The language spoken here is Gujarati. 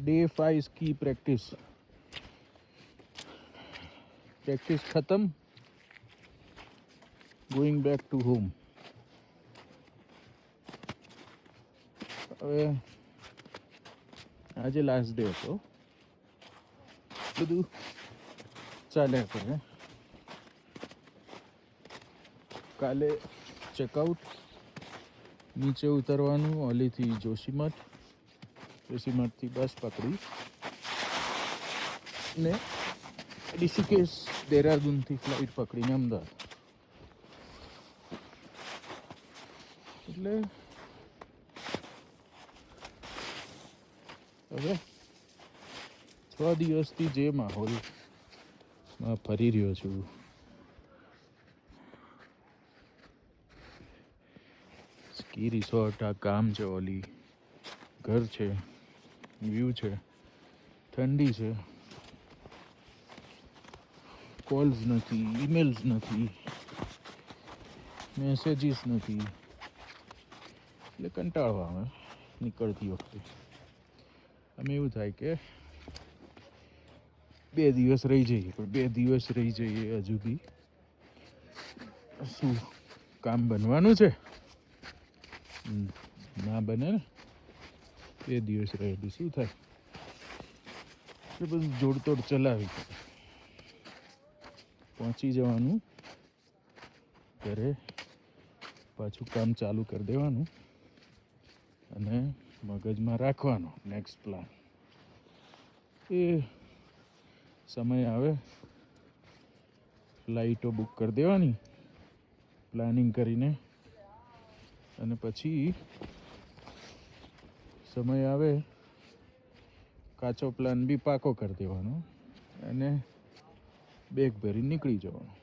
डे 5 की प्रैक्टिस खत्म. Going back to home. હવે આજે લાસ્ટ ડે હતો. બધું ચાલ્યા કરે. કાલે ચેકઆઉટ, નીચે ઉતરવાનું ઓલીથી જોશીમઠથી બસ પકડી ને ઋષિકેશ દેહરાદૂનથી ફ્લાઇટ પકડીને અમદાવાદ. એટલે હવે 6 દિવસથી જે માહોલમાં ફરી રહ્યો છું, સ્કી રિસોર્ટ, આ કામ છે, ઓલી ઘર છે, વ્યૂ છે, ઠંડી છે, કોલ્સ નથી, ઈમેલ્સ નથી, મેસેજીસ નથી, એટલે કંટાળો આવે નીકળતી વખતે. અમે એવું થાય કે 2 દિવસ રહી જઈએ, પણ 2 દિવસ રહી જઈએ હજુ બી શું કામ બનવાનું છે? ના બને ને. 2 દિવસ રહેલું શું થાય? એ બધું જોડતોડ ચલાવી પહોંચી જવાનું, ઘરે પાછું કામ ચાલુ કરી દેવાનું અને મગજમાં રાખવાનો નેક્સ્ટ પ્લાન. એ સમય આવે ફ્લાઇટો બુક કરી દેવાની પ્લાનિંગ કરીને, અને પછી સમય આવે કાચો પ્લાન બી પાકો કરી દેવાનો અને બેગ ભરી નીકળી જવાનું.